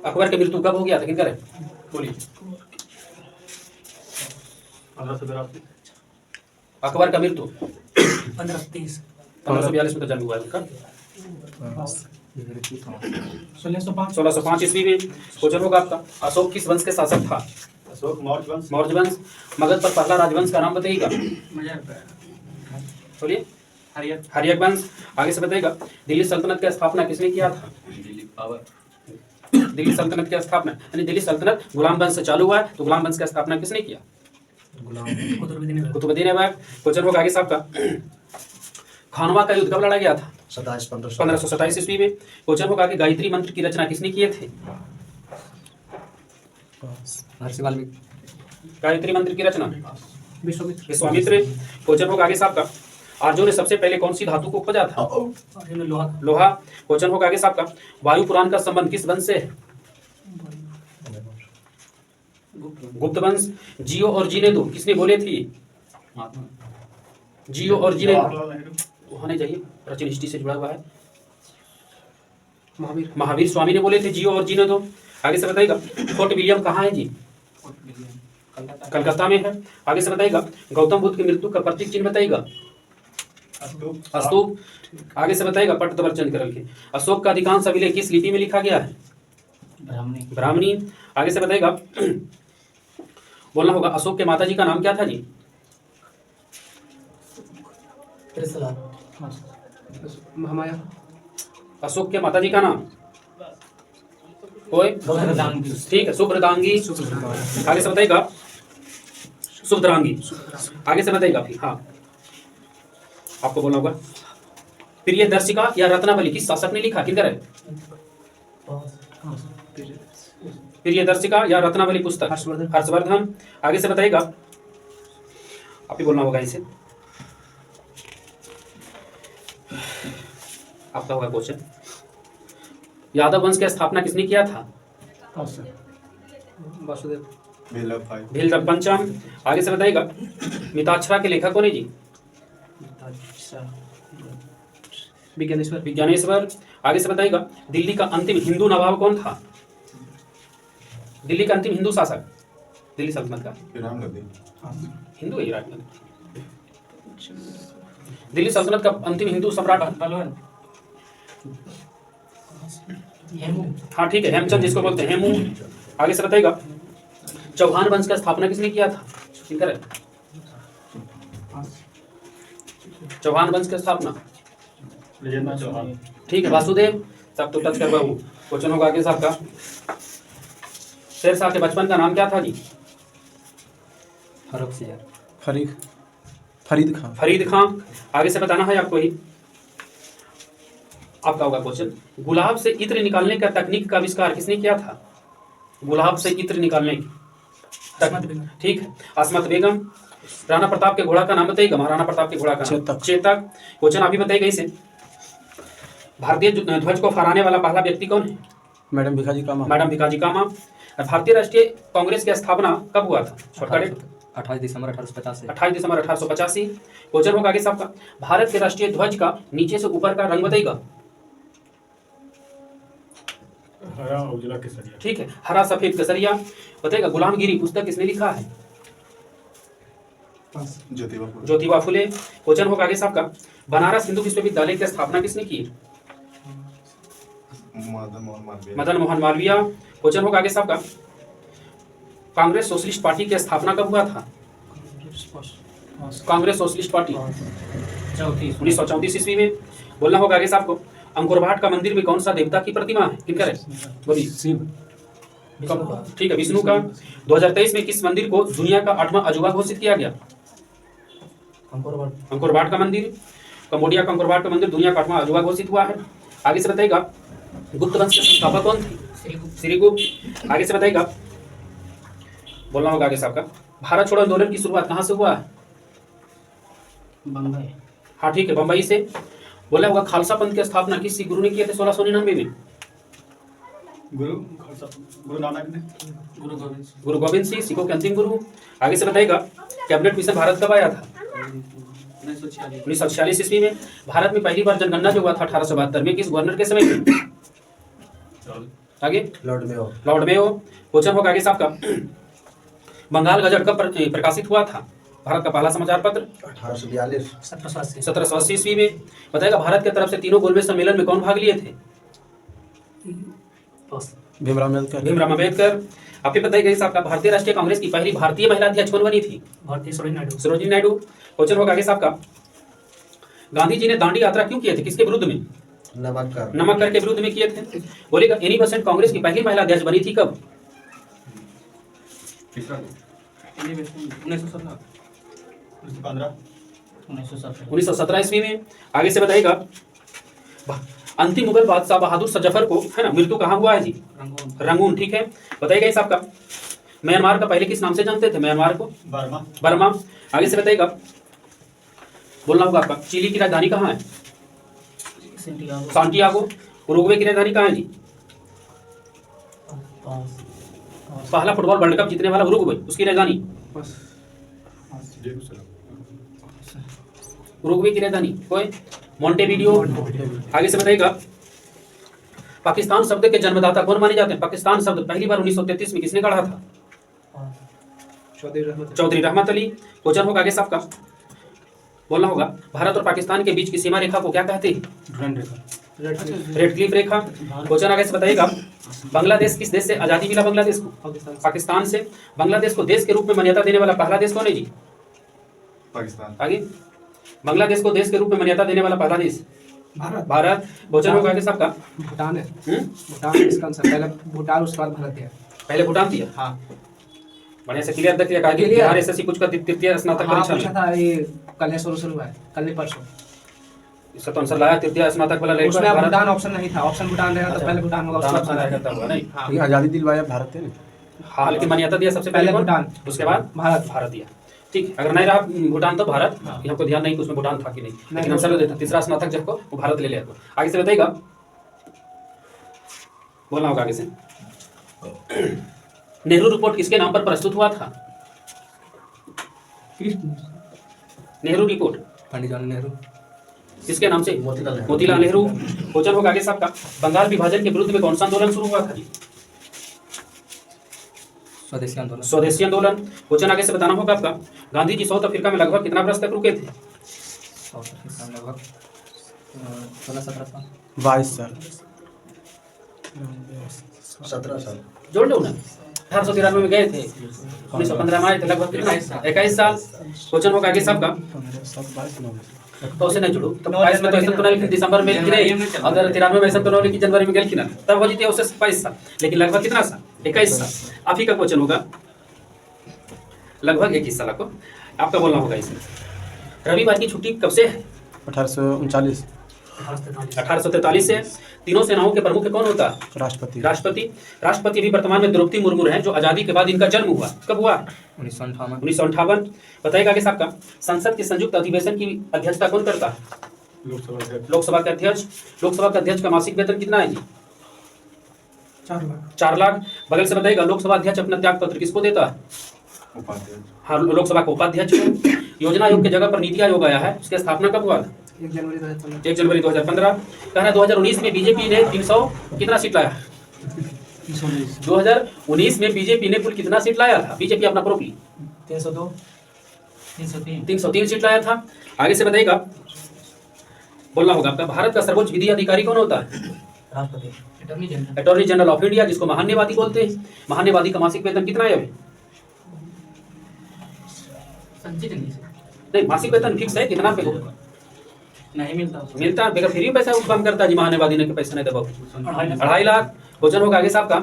अकबर की मृत्यु कब हो गया था, किनका है बोलिए। 1582। अकबर का मृत्यु 1530 1542 में तो जन्म हुआ है उनका। 1605 ईस्वी में। क्वेश्चन होगा आपका, अशोक किस वंश के शासक था। अशोक मौर्य वंश। मौर्य वंश। मगध पर पहला राजवंश का नाम बताइएगा। बोलिए। हर्यक वंश। आगे से बताइएगा, दिल्ली सल्तनत की स्थापना किसने किया था। दिल्ली सल्तनत की स्थापना यानी दिल्ली सल्तनत गुलाम वंश से चालू हुआ है, तो गुलाम वंश की स्थापना किसने किया। कुतुबुद्दीन ऐबक। क्वेश्चन होगा आगे सबका, खानवा का युद्ध कब लड़ा गया था। 1527 ईस्वी में। क्वेश्चन होगा कि गायत्री मंत्र की रचना किसने किए थे। गायत्री मंत्र की रचना विश्वामित्र। क्वेश्चन होगा आगे साहब का, अर्जुन ने सबसे पहले कौन सी धातु को खोजा था। लोहा। क्वेश्चन होगा आगे साहब का, वायु पुराण का संबंध किस वंश से है। गुप्त वंश। जियो और जीने दो किसने बोले थी। जियो और जीने दो होने चाहिए, प्राचीन हिस्ट्री से जुड़ा हुआ है। महावीर स्वामी ने बोले थे जियो और जीने दो। आगे से बताइएगा, फोर्ट विलियम कहाँ है जी। कलकत्ता में है। आगे से बताइएगा, गौतम बुद्ध की मृत्यु का प्रतीक चिन्ह बताइएगा। स्तूप। आगे से बताइएगा, पट्टवर्चन करल के अशोक का अधिकांश अभिलेख किस लिपि में लिखा गया है। ब्राह्मणी। आगे से बताइएगा, बोलना होगा अशोक के माता जी का नाम क्या था जी। अशोक के माता जी का नाम कोई ठीक है, सुभ्रदांगी। आगे से बताइएगा, सुभद्रांगी। आगे से बताइएगा फिर, हाँ आपको बोलना होगा, प्रियदर्शिका या रत्नावली किस शासक ने लिखा, किधर है। प्रियदर्शिका या रत्नावली पुस्तक हर्षवर्धन। आगे से बताइएगा, आप ही बोलना होगा इसे, आपका होगा क्वेश्चन, यादव वंश की स्थापना किसने किया था। वासुदेव भीलदेव पंचम। आगे से बताइएगा, मिताक्षरा के लेखक कौन है जी। विज्ञानेश्वर। आगे से बताइएगा, दिल्ली का अंतिम हिंदू नवाब कौन था। दिल्ली का अंतिम हिंदू शासक दिल्ली सल्तनत का हिंदू है राजगद्दी। दिल्ली सल्तनत का अंतिम हिंदू सम्राट हाँ ठीक है, हेमचंद जिसको बोलते हैं हेमू। आगे से बताइएगा, चौहान वंश का स्थापना किसने किया था। चौहान वंश की स्थापना ठीक है, वासुदेव। सब तो टच कर पाऊँ। क्वेश्चन होगा आगे साहब का, शेरशाह के बचपन का नाम क्या था जी। फरीद खान। आगे से बताना है आपको ही, आपका होगा क्वेश्चन, गुलाब से इत्र निकालने का तकनीक का आविष्कार किसने किया था। गुलाब से इत्र निकालने की ठीक है, अस्मत बेगम। राणा प्रताप के घोड़ा का नाम बताइएगा। महाराणा प्रताप के घोड़ा का नाम चेतक। क्वेश्चन अभी बताइएगा इसे, भारतीय ध्वज को फहराने वाला पहला व्यक्ति कौन है। मैडम भिकाजी कामा। भारतीय राष्ट्रीय कांग्रेस की स्थापना कब हुआ था। शॉर्टकट 28 दिसंबर 1885। 28 दिसंबर 1885। क्वेश्चन होगा आगे सबका, भारत के राष्ट्रीय ध्वज का नीचे से ऊपर का रंग बताइएगा। हरा उजला केसरिया। ठीक है, हरा सफेद केसरिया। बताइएगा, गुलामगिरी पुस्तक किसने लिखा है। ज्योतिबा फुले। क्वेश्चन होगा आगे सबका, बनारस हिंदू विश्वविद्यालय की स्थापना किसने की। मदन मोहन मालवीय। क्वेश्चन होगा आगे सबका, कांग्रेस सोशलिस्ट पार्टी की स्थापना कब हुआ था। कांग्रेस सोशलिस्ट पार्टी 1934 ईस्वी में। बोलना होगा आगे साहब को, अंकुरवाट का मंदिर में कौन सा देवता की प्रतिमा है, किनका है। ठीक है, विष्णु का। 2023 में किस मंदिर को दुनिया का 8वां अजूबा घोषित किया गया। अंकुरवाट का मंदिर। कंबोडिया का अंकुरवाट का मंदिर दुनिया का 8वां अजूबा घोषित हुआ है। आगे से बताइएगा, गुप्त वंश के संस्थापक कौन थे। श्रीगुप्त। आगे से बताइएगा, बोलना होगा आगे साहब का, भारत छोड़ो आंदोलन की शुरुआत कहाँ से हुआ है। बम्बई। हाँ ठीक है, बंबई से। बोला होगा, खालसा पंथ की स्थापना किस गुरु ने किया था 1699 में। गुरु नानक ने। गुरु गोविंद सिंह, सिखों के अंतिम गुरु। आगे से बताइएगा, कैबिनेट मिशन भारत कब आया था। 1946 ईस्वी में। भारत में पहली बार जनगणना जो हुआ था 1872 में, किस गवर्नर के समय में। आगे लॉर्ड में हो। Lord Mayo. क्वेश्चन होगा आगे साहब का, बंगाल गजट कब प्रकाशित हुआ था? भारत का पहला समाचार पत्र 1842। 1780। 1780 ईस्वी में। बताएगा भारत की तरफ से तीनों गोलमेज सम्मेलन में कौन भाग लिए थे? पास। भीमराव अम्बेडकर। भीमराव अम्बेडकर। आप ही बताइए साहब का, भारतीय राष्ट्रीय कांग्रेस की पहली भारतीय महिला अध्यक्ष कौन बनी थी? भारतीय सरोजिनी नायडू। सरोजिनी नायडू। क्वेश्चन होगा आगे साहब का, गांधी जी ने दांडी यात्रा क्यों किए थे? किसके विरुद्ध में? नमक कर। नमक कर के विरुद्ध में किए थे। बोलेगा एनी बेसेंट कांग्रेस की पहली महिला अध्यक्ष बनी थी कब? 1917 ईस्वी में। आगे से बताइएगा, अंतिम मुगल बादशाह बहादुर शाह जफर को है ना मृत्यु कहाँ हुआ है जी? रंगून। ठीक है, बताइएगा इस आपका, म्यांमार का पहले किस नाम से जानते थे म्यांमार को? बर्मा। बर्मा। आगे से बताइएगा, बोलना होगा आपका, चिली की राजधानी कहाँ है? सांटियागो। उरुग्वे की राजधानी कहाँ है जी? पहला फुटबॉल वर्ल्ड कप जीतने वाला उरुग्वे, उसकी राजधानी? उरुग्वे की राजधानी कोई? मोंटेवीडियो। आगे से बताइएगा, पाकिस्तान शब्द के जन्मदाता कौन माने जाते हैं? पाकिस्तान शब्द पहली बार 1933 में किसने गढ़ा था? चौधरी रहमत अली। क्वेश्चन होगा आगे सबका, बोलना होगा, भारत और पाकिस्तान के बीच की सीमा रेखा को क्या कहते हैं? रेड क्लिफ रेखा। क्वेश्चन आगे से बताइएगा, बांग्लादेश किस देश से आजादी मिला? बांग्लादेश को पाकिस्तान से। बांग्लादेश को देश के रूप में मान्यता देने वाला पहला देश कौन है जी? पाकिस्तान। आगे, बांग्लादेश को देश के रूप में मान्यता देने वाला पहला देश? भारत। क्वेश्चन होगा आगे सबका, भूटान है। भूटान है इसका आंसर। पहले भूटान, उसके बाद भारत है। पहले भूटान दिया। हाँ, बढ़िया से क्लियर रखिए। आगे बिहार एसएससी कुछ का तृतीय स्नातक हाँ परीक्षा पूछा में था, ये कल शुरू हुआ है, कल नहीं परसों। इसका तो आंसर लाया तृतीय स्नातक वाला। उसमें अब भूटान ऑप्शन नहीं था, ऑप्शन भूटान रहेगा तो पहले भूटान होगा, उसके बाद भारत। करता हुआ नहीं। हाँ, ये आजादी दिलवाया भारत है ना। हाँ, लेकिन मान्यता दिया सबसे पहले पहले कौन? भूटान, उसके बाद भारत। भारत दिया। ठीक है, अगर नहीं रहा भूटान तो भारत। हाँ। हमको ध्यान नहीं कि उसमें भूटान था कि नहीं, लेकिन नहीं, आंसर देता तीसरा स्नातक जब वो भारत ले लिया। तो आगे से बताइएगा, बोलना होगा आगे से, नेहरू रिपोर्ट किसके नाम पर प्रस्तुत हुआ था? नेहरू रिपोर्ट पंडित जवाहरलाल नेहरू। किसके नाम से? मोतीलाल नेहरू। मोतीलाल नेहरू। क्वेश्चन होगा आगे सबका, बंगाल विभाजन के विरुद्ध में कौन सा आंदोलन शुरू हुआ था जी? स्वदेशी आंदोलन। स्वदेशी आंदोलन। क्वेश्चन आगे से बताना होगा आपका, गांधी जी साउथ अफ्रीका में लगभग कितना वर्ष तक रुके थे? लगभग 16-17 साल। 22 साल। 17 साल। जोड़ लो ना, 1893 में गए थे, 1915 में आए थे, लगभग कितना? 21 साल। क्वेश्चन होगा आगे सबका, तो उसे नहीं जोड़ो, तब 22 में तो ऐसा तो नहीं, लेकिन दिसंबर में कि नहीं, अगर 93 में ऐसा तो नहीं कि जनवरी में गए कि ना, तब हो जीते उसे 22 साल, लेकिन लगभग कितना साल? 21 साल। आप ही का क्वेश्चन होगा, लगभग 21 साल आपको आपका बोलना होगा इसमें। रविवार की छुट्टी कब से है? 1839। 1843 से। तीनों सेनाओं के प्रमुख कौन होता है? राष्ट्रपति। राष्ट्रपति। राष्ट्रपति भी वर्तमान में द्रौपदी मुर्मू हैं, जो आजादी के बाद इनका जन्म हुआ। कब हुआ? 1958। 1958। बताइएगा कि साहब का, संसद के संयुक्त अधिवेशन की अध्यक्षता कौन करता है? लोकसभा अध्यक्ष। लोकसभा के अध्यक्ष। लोकसभा के अध्यक्ष का मासिक वेतन कितना है जी? 4 लाख। 4 लाख। बगल से बताइएगा, लोकसभा अध्यक्ष अपना त्याग पत्र किसको देता है? उपाध्यक्ष। हाँ, लोकसभा के उपाध्यक्ष को। योजना आयोग की जगह पर नीति आयोग आया है, उसकी स्थापना कब हुआ था? 1 जनवरी 2015। 1 जनवरी 2015। कह रहा है 2019 में बीजेपी ने 300 कितना सीट लाया? 2019 में बीजेपी ने कुल कितना सीट लाया था? बीजेपी अपना प्रोपली 302, 303 सीट लाया था। आगे से बताइएगा, बोलना होगा आपका, भारत का सर्वोच्च विधि अधिकारी कौन होता है? राष्ट्रपति, attorney general. Attorney general of India, जिसको महान्यवादी बोलते हैं। महान्यवादी का मासिक वेतन कितना है अभी? नहीं, मासिक वेतन फिक्स है, कितना पे नहीं मिलता, मिलता है? बेगर फ्री पैसा काम करता है जी महान्यवादी ने, के पैसा नहीं दबाओ। 2.5 लाख। क्वेश्चन होगा आगे साहब का,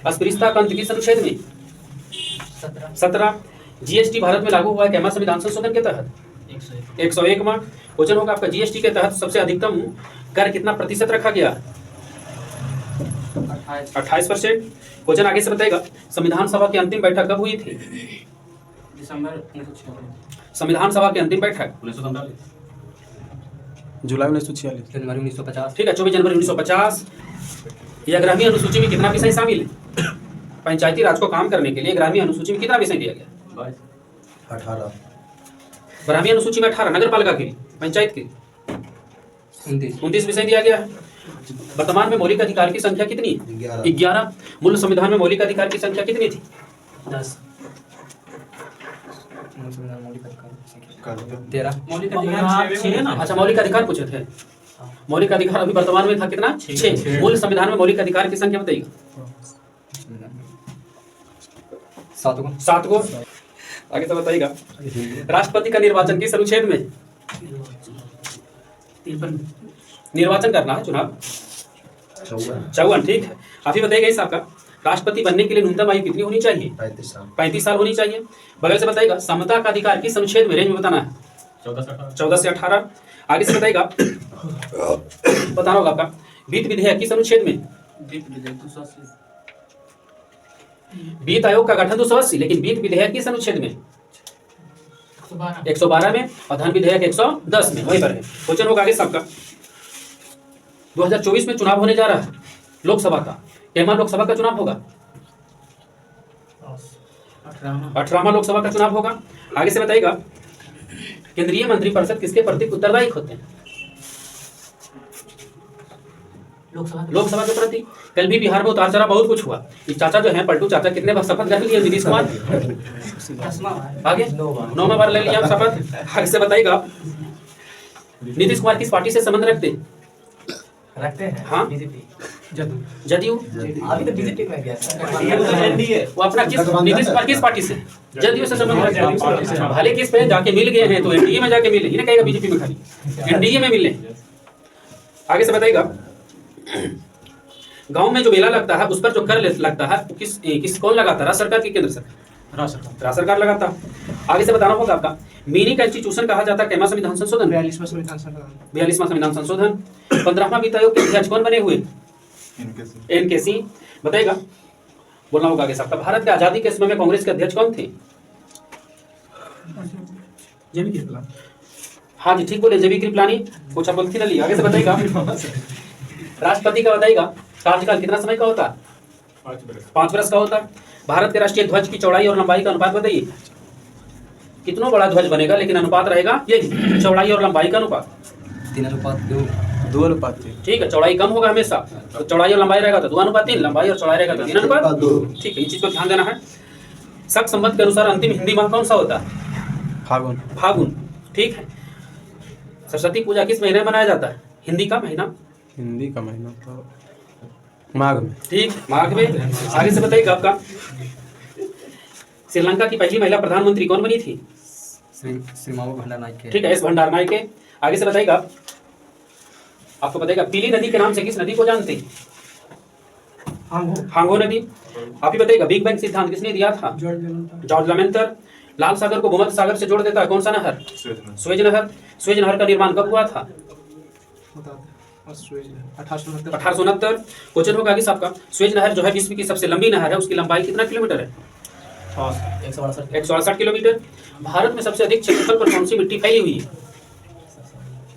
अस्पृश्यता का अंत किस अनुच्छेद में? 17। जीएसटी भारत में लागू हुआ है कैमा संविधान संशोधन के तहत? 101 में। क्वेश्चन होगा आपका, जीएसटी के तहत सबसे अधिकतम कर कितना प्रतिशत रखा गया? 28%। क्वेश्चन आगे से बताएगा, संविधान सभा की अंतिम बैठक कब हुई थी? दिसंबर 1946। संविधान सभा की अंतिम बैठक जुलाई 1946। जनवरी 1950। ठीक है, 24 जनवरी 1950। यह 11वीं अनुसूची में कितना विषय शामिल है? पंचायती राज को काम करने के लिए 11वीं अनुसूची में कितना विषय दिया गया? 18। 12वीं अनुसूची में 18, नगर पालिका की, पंचायत की 29। 29 विषय दिया गया है। वर्तमान में मौलिक अधिकार की संख्या कितनी? 11। मूल संविधान में मौलिक अधिकार की संख्या कितनी थी? 10 मौलिक अधिकार 13 मौलिक अधिकार 6 है ना। अच्छा, मौलिक अधिकार पूछे थे। मौलिक अधिकार अभी वर्तमान में था कितना? 6। मूल संविधान में मौलिक अधिकार की संख्या बताइए। 7 को। आगे तो बताइएगा। राष्ट्रपति का निर्वाचन किस अनुच्छेद में? 53 निर्वाचन करना है, चुनाव 54। ठीक है। अभी बताइएगा इस आपका राष्ट्रपति बनने के लिए न्यूनतम आयु कितनी होनी चाहिए? 35 साल होनी चाहिए। बगल से बताइएगा समता का अधिकार किस अनुच्छेद में? रेंज में बताना है। 14 से 18। आगे से बताइएगा बताना होगा आपका वित्त विधेयक किस अनुच्छेद में? वित्त आयोग का गठन 280, लेकिन वित्त विधेयक किस अनुच्छेद में? 112 में। और धन विधेयक 110 में। वही पर है। क्वेश्चन होगा आगे सबका 2024 में चुनाव होने जा रहा है लोकसभा का। केमा लोकसभा का चुनाव होगा? 18वां लोकसभा का चुनाव होगा। आगे से बताइएगा केंद्रीय मंत्रिपरिषद किसके प्रति उत्तरदायी होते हैं? लोकसभा के प्रति। कल भी बिहार में उतार चढ़ाव बहुत कुछ हुआ। ये चाचा जो है पलटू चाचा कितने बार शपथ ग्रहण लिए? नीतीश कुमार आगे 9वां बार ले लिया आप शपथ। आगे से बताइएगा नीतीश कुमार किस पार्टी से संबंध रखते हैं? हाँ, बीजेपी जदयू। अभी तो बीजेपी में गया वो अपना किस नीतीश कुमार किस पार्टी से? जदयू से संबंध रखते हैं। भले किस पे जाके मिल गए हैं तो एनडीए में जाके मिले, ये कहेगा बीजेपी में खाली एनडीए में मिले। आगे से बताइएगा गांव में जो मेला लगता है उस पर जो कर लगता है वो किस कौन लगाता है? राज्य सरकार की केंद्र सरकार? राज्य सरकार लगाता है। आगे से बताना होगा आपका मिनी कॉन्स्टिट्यूशन कहा जाता है केमा संविधान संशोधन? 42वां संविधान संशोधन। 42वां संविधान संशोधन। 15वां वित्त आयोग के अध्यक्ष कौन बने हुए? एनकेसी। बताइएगा बोलना होगा आगे सबका भारत के आजादी के समय में कांग्रेस के अध्यक्ष कौन थे? हाँ जी ठीक बोले, जेबी कृपलानी। कुछ आप बोलती ना। आगे से बताइएगा राष्ट्रपति का बताइएगा कार्यकाल कितना समय का होता है? 5 वर्ष का होता है। भारत के राष्ट्रीय ध्वज की चौड़ाई और लंबाई का अनुपात बताइए। कितना बड़ा ध्वज बनेगा लेकिन अनुपात रहेगा यही, चौड़ाई और लंबाई का अनुपात 3:2 ठीक है। चौड़ाई कम होगा हमेशा, तो चौड़ाई और लंबाई रहेगा तो 2:3, लंबाई और चौड़ाई रहेगा तो 3:2। ठीक है, इस चीज को ध्यान देना है। शक संबंध के अनुसार अंतिम हिंदी माह कौन सा होता है? फागुन। ठीक है। सरस्वती पूजा किस महीने में मनाया जाता है? हिंदी का महीना तो माघ में। ठीक, माघ में। आगे से बताइएगा आपका श्रीलंका की पहली महिला प्रधानमंत्री कौन बनी थी? श्री मावो भंडारनायके। ठीक है, एस भंडारनायके। आगे से बताइएगा आपको बताइएगा पीली नदी के नाम से किस नदी को जानते हैं? हांगो नदी। आप ही बताइएगा बिग बैंग सिद्धांत किसने दिया था? जॉर्ज लेमेंटर। लाल सागर को भूमध्य सागर से जोड़ देता है कौन सा नहर? स्वेज नहर। स्वेज नहर का निर्माण कब हुआ था? 1869। क्वेश्चन होगा आगे आपका स्वेज नहर जो है विश्व की सबसे लंबी नहर है, उसकी लंबाई कितना किलोमीटर है? 168 किलोमीटर। भारत में सबसे अधिक क्षेत्रफल पर कौन सी मिट्टी फैली हुई है?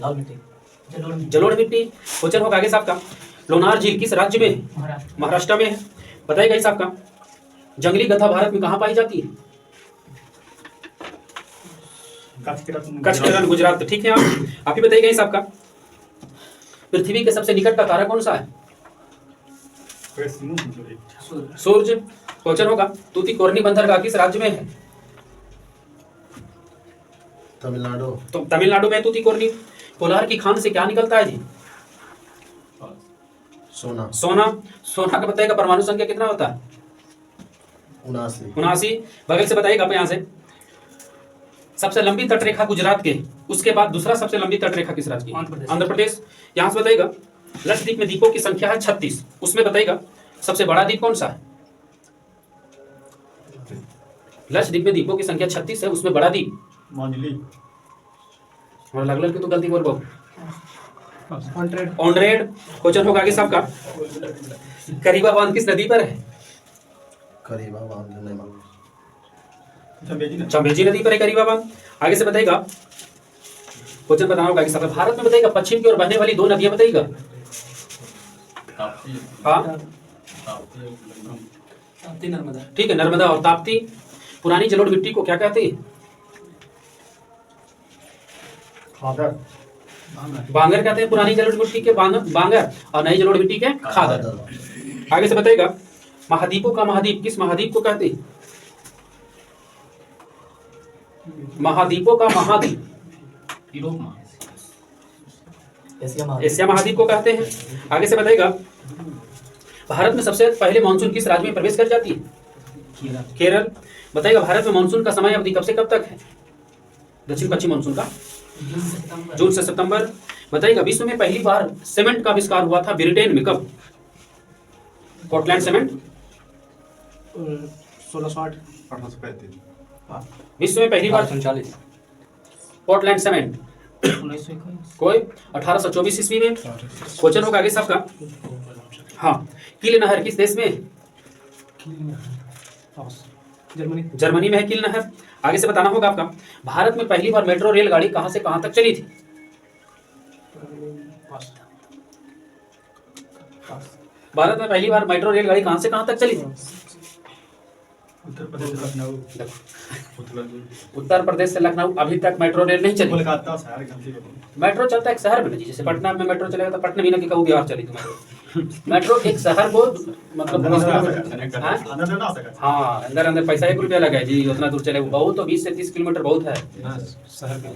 लाल मिट्टी, जलोढ़ मिट्टी। क्वेश्चन होगा आगे आपका लोनार झील किस राज्य में है? महाराष्ट्र में है। बताइएगा इस आपका जंगली गधा भारत में कहाँ पाई जाती है? कच्छ के रण, गुजरात। ठीक है। आप ही बताइएगा इस आपका पृथ्वी के सबसे निकट का तारा कौन सा है? सूर्य। क्वेश्चन होगा तूतीकोरनी बंदरगाह किस राज्य में है? तमिलनाडु। तो तमिलनाडु में तूतीकोरनी। कोलार की खान से क्या निकलता है जी? सोना। सोना का बताइएगा परमाणु संख्या कितना होता है? 79। बगल से बताइएगा आप यहाँ से सबसे लंबी तटरेखा गुजरात के, उसके बाद दूसरा सबसे लंबी तटरेखा किस राज्य की? आंध्र प्रदेश। यहाँ से बताइएगा लक्षद्वीप में द्वीपों की संख्या है 36, उसमें बताइएगा सबसे बड़ा द्वीप कौन सा है? लक्षद्वीप में द्वीपों की संख्या 36 है, उसमें बड़ा द्वीप लगल के तो गलती बोल पाओ। ऑनड्रेड। क्वेश्चन होगा आगे सबका करीबा बांध किस नदी पर है? करीबा बांध नहीं मालूम। चंबेजी नदी पर है करीबा बांध। आगे से बताइएगा क्वेश्चन बताना होगा सबका भारत में बताइएगा पश्चिम की ओर बहने वाली 2 नदियां बताइएगा। हाँ ठीक है, नर्मदा और ताप्ती। पुरानी जलोढ़ मिट्टी को क्या कहते हैं? बांगर कहते हैं पुरानी जलोढ़ मिट्टी के बांगर और नई जलोढ़ मिट्टी के खादर। आगे से बताइएगा महाद्वीपों का महाद्वीप किस महाद्वीप को कहते हैं? महाद्वीपों का महाद्वीप एशिया महाद्वीप को कहते हैं। आगे से बताइएगा भारत में सबसे पहले मानसून किस राज्य में प्रवेश कर जाती है? केरल। बताइएगा भारत में मानसून का समय अवधि कब से कब तक है? दक्षिण पश्चिम मानसून का जून से सितंबर। बताइएगा विश्व में पहली बार सीमेंट का आविष्कार हुआ था ब्रिटेन में कब? पोर्टलैंड सीमेंट 1660 विश्व में पहली बार 1839 पोर्टलैंड सीमेंट 1921 कोई 1824 ईस्वी में। क्वेश्चन होगा आगे सबका। हाँ, किल नहर किस देश में है? जर्मनी जर्मनी में है किल नहर। आगे से बताना होगा आपका भारत में पहली बार मेट्रो रेलगाड़ी कहां से कहां तक चली थी? भारत में पहली बार मेट्रो रेलगाड़ी कहां से कहां तक चली थी? उत्तर प्रदेश लखनऊ उत्तर प्रदेश से लखनऊ अभी तक मेट्रो रेल नहीं चली। कोलकाता मेट्रो चलता है एक शहर में, जैसे पटना में मेट्रो चलेगा तो पटना भी ना कि कहूँ बिहार चली तुम्हारे मेट्रो एक शहर को मतलब हाँ अंदर अंदर पैसा 1 रुपया लगा है जी, उतना दूर चले बहुत, तो 20 से 30 किलोमीटर बहुत है शहर के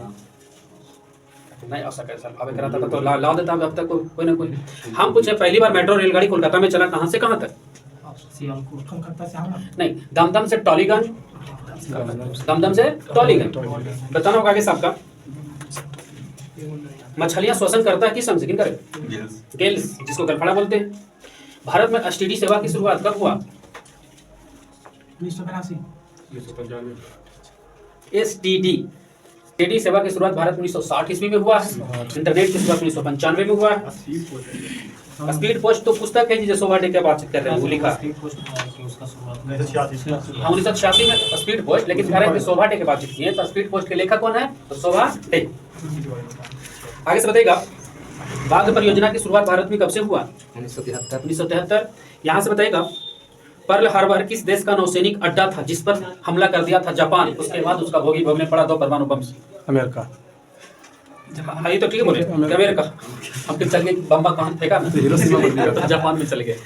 नहीं आ सके सर। अब करा था तो ला देता अब तक कोई ना कोई। हम पूछे पहली बार मेट्रो रेलगाड़ी कोलकाता में चला कहाँ से कहाँ तक? नहीं, दमदम से टॉलीगंज, दमदम से टॉलीगंज। बताना होगा आगे सबका मछलियां श्वसन करता है किस अंग से? किन करे? गिल्स, जिसको गलफड़ा बोलते हैं। भारत में एसटीडी सेवा की शुरुआत कब हुआ? 1982 एसटीडी सेवा की शुरुआत भारत में 1960 ईस्वी में हुआ है। इंटरनेट की शुरुआत 1995 में हुआ है। स्पीड पोस्ट तो पुस्तक है जी, सोभाटे के बात कर रहे हैं वो लिखा 1986 में स्पीड पोस्ट, लेकिन कह रहे हैं कि सोभाटे के बात लिखी है, तो स्पीड पोस्ट के लेखक कौन है? तो सोभाटे। आगे से बताइएगा बाघ परियोजना की शुरुआत भारत में कब से हुआ? 1973। यहाँ से बताइएगा पर्ल हार्बर किस देश का नौसैनिक अड्डा था जिस पर हमला कर दिया था जापान, उसके बाद उसका भोगी भोगने पड़ा 2 परमाणु बम से? अमेरिका। हाँ ये तो ठीक है बोले अमेरिका। हम फिर चल गए बम्बा कहाँ फेंका ना, जापान में चले गए।